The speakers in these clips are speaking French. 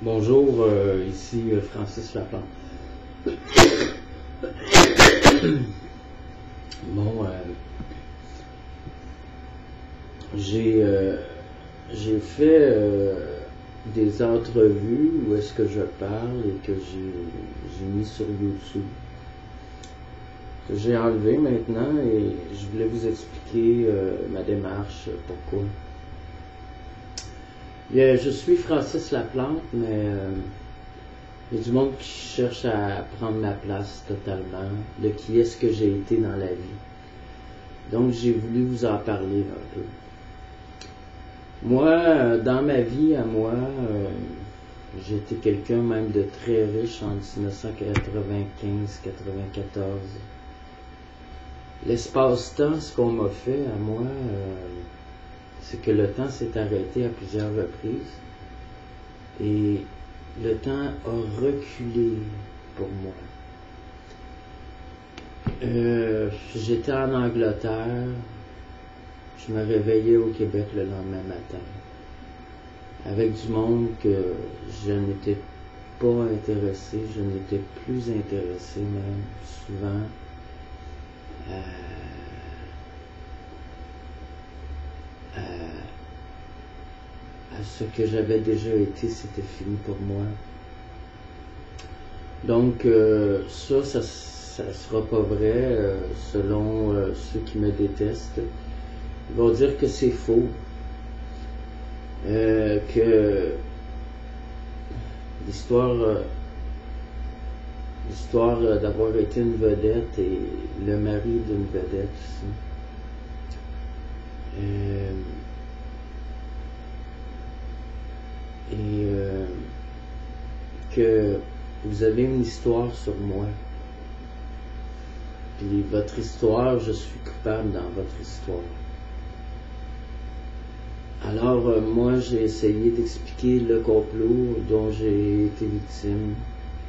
Bonjour, ici Francis Laplante. Bon, j'ai fait des entrevues où est-ce que je parle et que j'ai mis sur YouTube. Que j'ai enlevé maintenant et je voulais vous expliquer ma démarche, pourquoi. Je suis Francis Laplante, mais il y a du monde qui cherche à prendre ma place totalement, de qui est-ce que j'ai été dans la vie. Donc j'ai voulu vous en parler un peu. Moi, dans ma vie, à moi, j'étais quelqu'un même de très riche en 1995-94. L'espace-temps, ce qu'on m'a fait à moi, c'est que le temps s'est arrêté à plusieurs reprises et le temps a reculé pour moi. J'étais en Angleterre, je me réveillais au Québec le lendemain matin avec du monde que je n'étais pas intéressé, je n'étais plus intéressé même souvent à ce que j'avais déjà été, c'était fini pour moi. Donc ça sera pas vrai selon ceux qui me détestent. Ils vont dire que c'est faux, que l'histoire d'avoir été une vedette et le mari d'une vedette aussi. Que vous avez une histoire sur moi. Puis votre histoire, je suis coupable dans votre histoire. Alors, moi, j'ai essayé d'expliquer le complot dont j'ai été victime,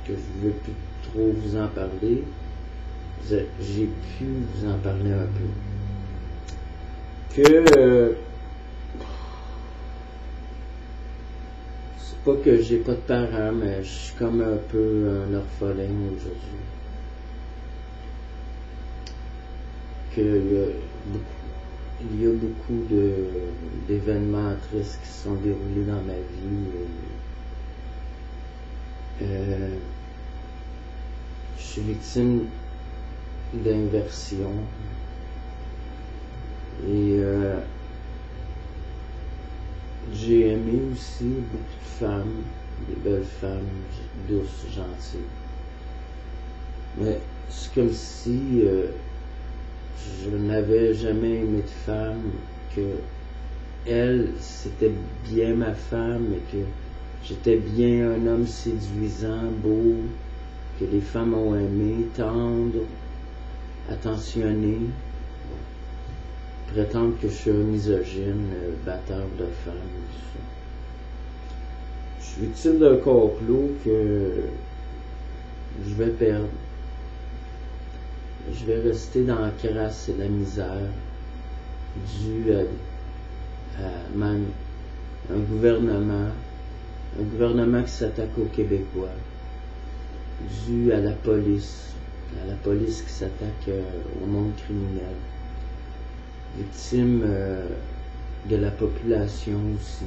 que je ne veux plus trop vous en parler. J'ai pu vous en parler un peu. C'est pas que j'ai pas de parents, mais je suis comme un peu un orphelin aujourd'hui. Il y a beaucoup d'événements tristes qui se sont déroulés dans ma vie. Je suis victime d'inversion. Et j'ai aimé aussi beaucoup de femmes, des belles femmes, douces, gentilles. Mais c'est comme si je n'avais jamais aimé de femme, que elle, c'était bien ma femme et que j'étais bien un homme séduisant, beau, que les femmes ont aimé, tendre, attentionné. Prétendre que je suis un misogyne, batteur de femmes, tout ça. Je suis victime d'un complot que je vais perdre. Je vais rester dans la crasse et la misère dû à même un gouvernement qui s'attaque aux Québécois, dû à la police qui s'attaque au monde criminel, victime de la population aussi,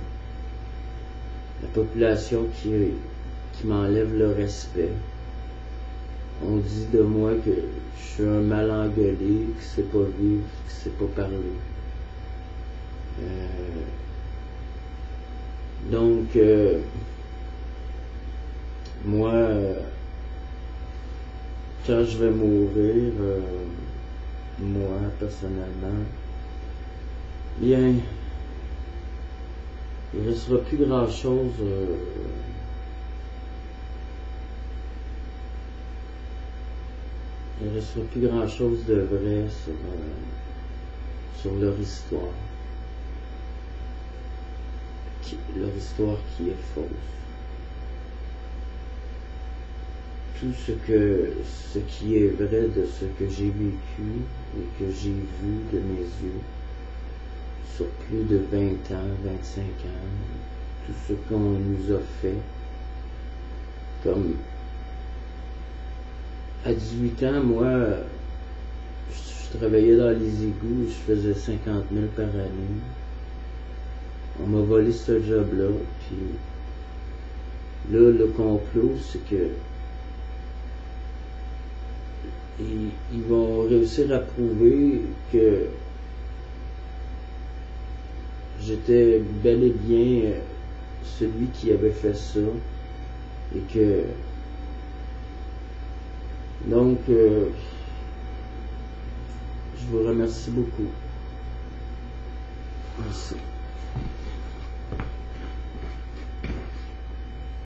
la population qui m'enlève le respect. On dit de moi que je suis un mal engueulé, qui ne sait pas vivre, qui ne sait pas parler. Donc, moi, quand je vais mourir, moi, personnellement, bien, il ne restera plus grand-chose il ne restera plus grand-chose de vrai sur leur histoire. Leur histoire qui est fausse. Tout ce qui est vrai de ce que j'ai vécu et que j'ai vu de mes yeux sur plus de 20 ans, 25 ans, tout ce qu'on nous a fait, Comme à 18 ans, moi, je travaillais dans les égouts, je faisais 50 000 par année. On m'a volé ce job-là, puis là, le complot, c'est que ils vont réussir à prouver que j'étais bel et bien celui qui avait fait ça, et que donc je vous remercie beaucoup. Merci.